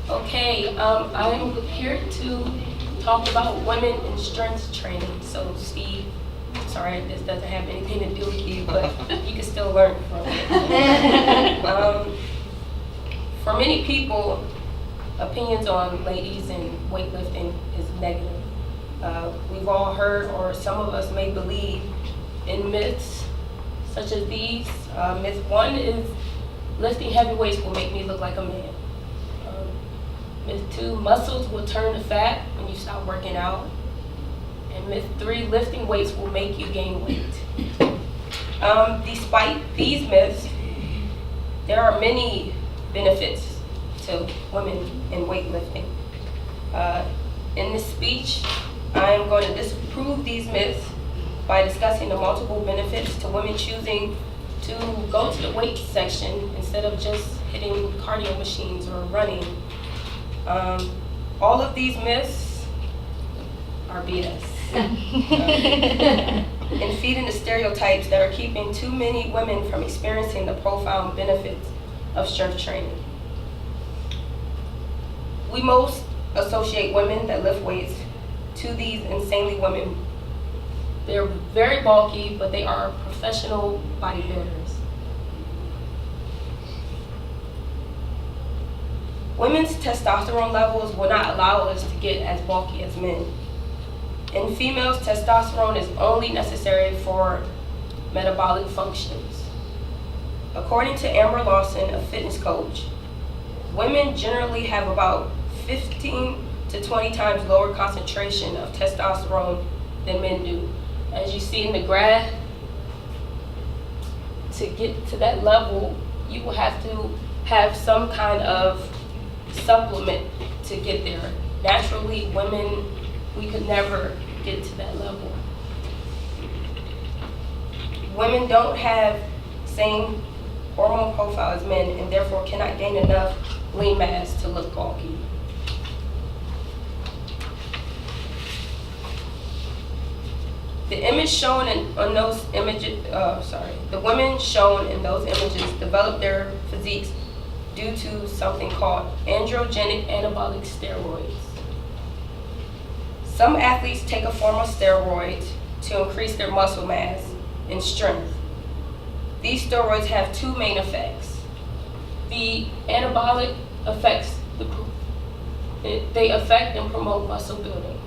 Okay, I'm here to talk about women in strength training. So Steve, sorry, this doesn't have anything to do with you, but you can still learn from it. For many people, opinions on ladies and weightlifting is negative. We've all heard, or some of us may believe, in myths such as these. Myth one is lifting heavy weights will make me look like a man. Myth two, muscles will turn to fat when you stop working out. And myth three, lifting weights will make you gain weight. Despite these myths, there are many benefits to women in weightlifting. In this speech, I am going to disprove these myths by discussing the multiple benefits to women choosing to go to the weights section instead of just hitting cardio machines or running. All of these myths are BS. And feeding the stereotypes that are keeping too many women from experiencing the profound benefits of strength training. We most associate women that lift weights to these insanely women. They're very bulky, but they are professional bodybuilders. Women's testosterone levels will not allow us to get as bulky as men. In females, testosterone is only necessary for metabolic functions. According to Amber Lawson, a fitness coach, women generally have about 15 to 20 times lower concentration of testosterone than men do. As you see in the graph, to get to that level, you will have to have some kind of supplement to get there. Naturally, women, we could never get to that level. Women don't have same hormone profile as men and therefore cannot gain enough lean mass to look bulky. The image shown on those images, the women shown in those images developed their physiques due to something called androgenic anabolic steroids. Some athletes take a form of steroids to increase their muscle mass and strength. These steroids have two main effects. The anabolic affects they affect and promote muscle building,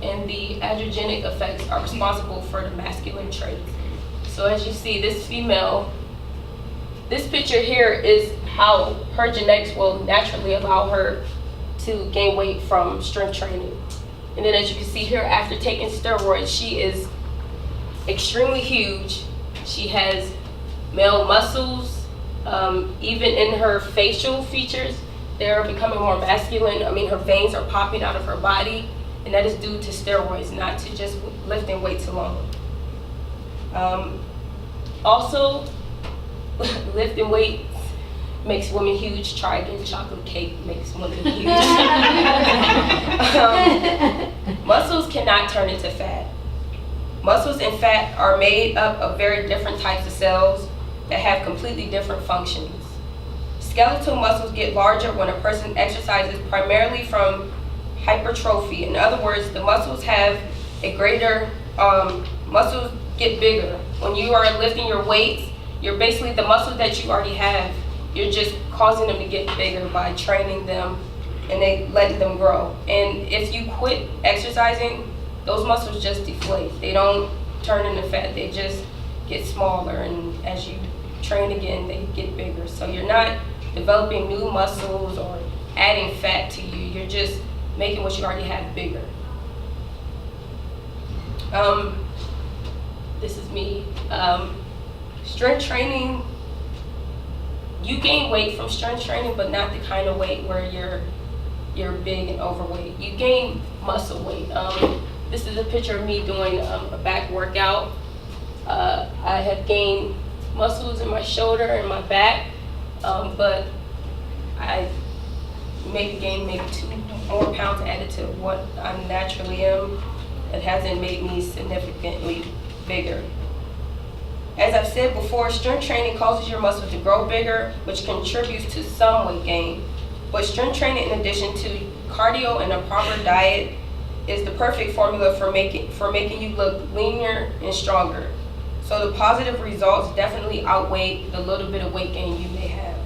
and the androgenic effects are responsible for the masculine traits. So as you see, this female, this picture here is how her genetics will naturally allow her to gain weight from strength training. And then as you can see here, after taking steroids, she is extremely huge. She has male muscles, even in her facial features, they're becoming more masculine. I mean, her veins are popping out of her body, and that is due to steroids, not to just lifting weights alone. Also, lifting weights makes women huge. Try again, chocolate cake makes women huge. Muscles cannot turn into fat. Muscles and fat are made up of very different types of cells that have completely different functions. Skeletal muscles get larger when a person exercises primarily from hypertrophy. In other words, the muscles have a greater, muscles get bigger. When you are lifting your weights, you're basically, the muscles that you already have, you're just causing them to get bigger by training them and letting them grow. And if you quit exercising, those muscles just deflate. They don't turn into fat, they just get smaller, and as you train again, they get bigger. So you're not developing new muscles or adding fat to you, you're just making what you already have bigger. This is me. Strength training, you gain weight from strength training, but not the kind of weight where you're big and overweight. You gain muscle weight. This is a picture of me doing a back workout. I have gained muscles in my shoulder and my back, but I maybe gained 2 more pounds added to what I naturally am. It hasn't made me significantly bigger. As I've said before, strength training causes your muscles to grow bigger, which contributes to some weight gain. But strength training, in addition to cardio and a proper diet, is the perfect formula for making you look leaner and stronger. So the positive results definitely outweigh the little bit of weight gain you may have.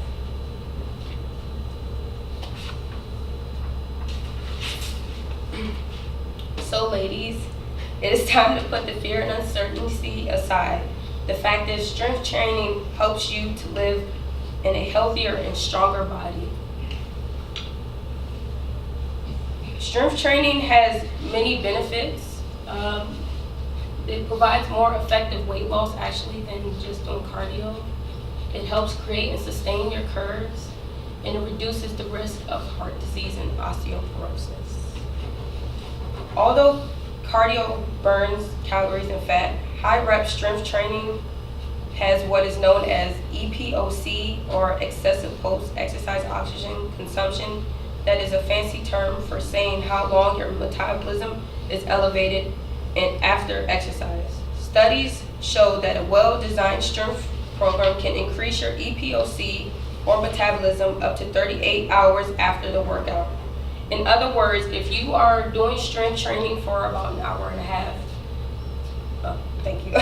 So ladies, it is time to put the fear and uncertainty aside. The fact is, strength training helps you to live in a healthier and stronger body. Strength training has many benefits. It provides more effective weight loss actually than just doing cardio. It helps create and sustain your curves, and it reduces the risk of heart disease and osteoporosis. Although cardio burns calories and fat, high rep strength training has what is known as EPOC, or excessive post-exercise oxygen consumption. That is a fancy term for saying how long your metabolism is elevated and after exercise. Studies show that a well-designed strength program can increase your EPOC or metabolism up to 38 hours after the workout. In other words, if you are doing strength training for about an hour and a half, thank you.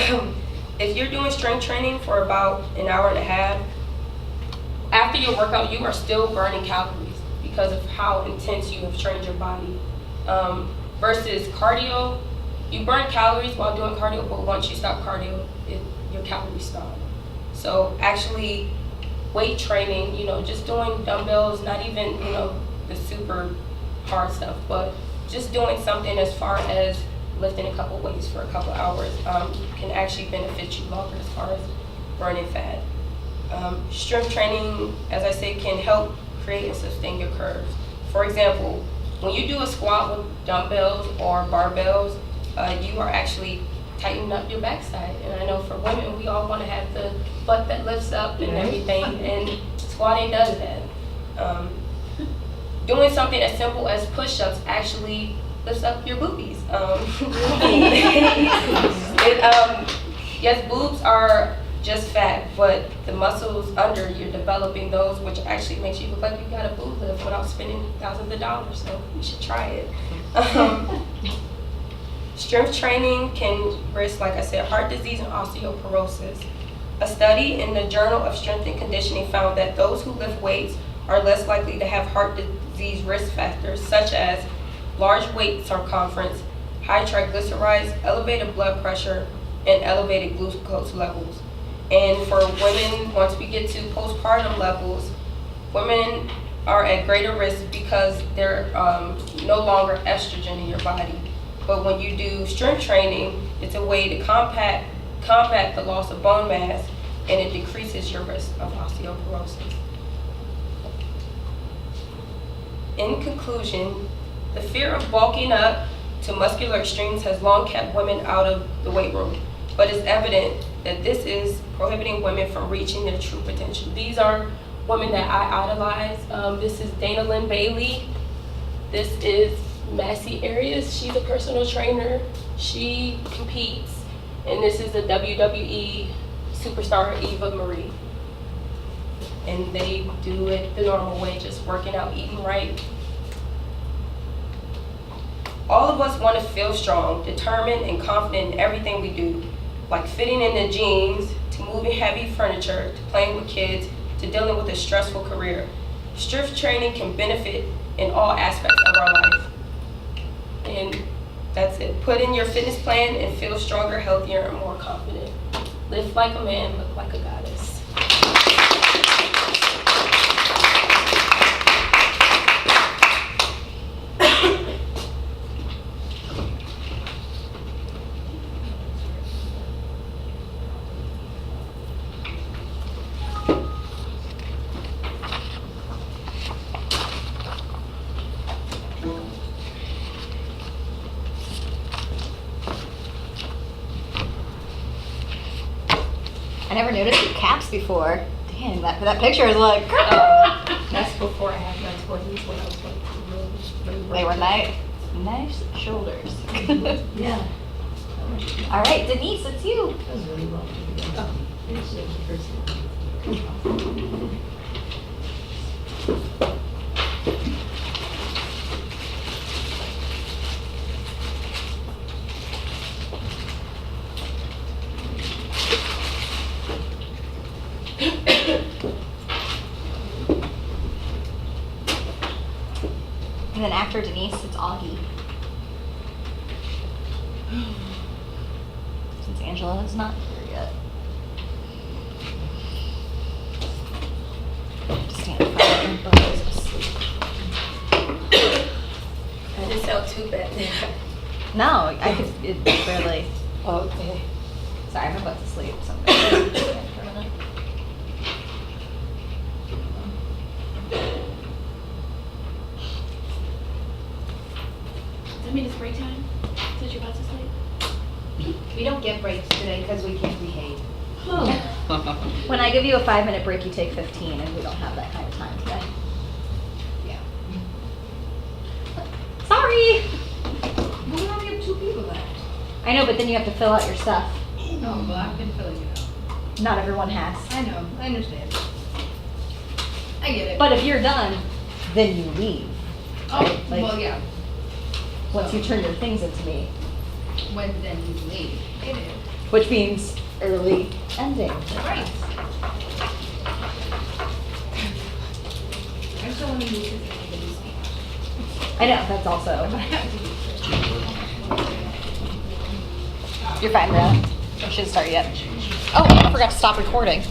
If you're doing strength training for about an hour and a half, after your workout, you are still burning calories because of how intense you have trained your body. Versus cardio, you burn calories while doing cardio, but once you stop cardio, your calories stop. So actually, weight training, just doing dumbbells, not even, the super hard stuff, but just doing something as far as lifting a couple weights for a couple hours can actually benefit you longer as far as burning fat. Strength training, as I said, can help create and sustain your curves. For example, when you do a squat with dumbbells or barbells, you are actually tightening up your backside. And I know for women, we all want to have the butt that lifts up and everything, and squatting does that. Doing something as simple as push-ups actually lifts up your boobies. Yes, boobs are just fat, but the muscles under, you're developing those, which actually makes you look like you got a boob lift without spending thousands of dollars, so you should try it. Strength training can risk, like I said, heart disease and osteoporosis. A study in the Journal of Strength and Conditioning found that those who lift weights are less likely to have heart disease risk factors such as large waist circumference, high triglycerides, elevated blood pressure, and elevated glucose levels. And for women, once we get to postpartum levels, women are at greater risk because they're no longer estrogen in your body. But when you do strength training, it's a way to combat the loss of bone mass, and it decreases your risk of osteoporosis. In conclusion, the fear of bulking up to muscular extremes has long kept women out of the weight room, but it's evident that this is prohibiting women from reaching their true potential. These are women that I idolize. This is Dana Lynn Bailey. This is Massey Arias. She's a personal trainer. She competes. And this is the WWE superstar Eva Marie. And they do it the normal way, just working out, eating right. All of us want to feel strong, determined, and confident in everything we do, like fitting in the jeans, to moving heavy furniture, to playing with kids, to dealing with a stressful career. Strength training can benefit in all aspects of our life. And that's it. Put in your fitness plan and feel stronger, healthier, and more confident. Live like a man, look like a goddess. I never noticed your caps before. Damn, that picture is like. That's before I had my 20s when I was like really They were nice shoulders. Yeah. All right, Denise, it's you. That was really well done. Finish it first. And then after Denise, it's Augie. Since Angela is not here yet. Stand in front of the I didn't sound too bad there. No, I could, it barely. Okay. Sorry, I'm about to sleep, so I'm gonna stand for a minute. Does that mean it's break time? Since you're about to sleep? We don't get breaks today because we can't behave. When I give you a 5-minute break, you take 15, and we don't have that kind of time today. Yeah. Sorry! We only have 2 people left. I know, but then you have to fill out your stuff. Oh, well, I've been filling it out. Not everyone has. I know, I understand. I get it. But if you're done, then you leave. Oh, like- well, yeah. Once you turn your things into me. When then you leave. It is. Which means early ending. Right. I just don't want to lose this everybody's speech. I know, that's also. But I have to do it. You're fine, Brianna. I shouldn't start yet. Oh, I forgot to stop recording.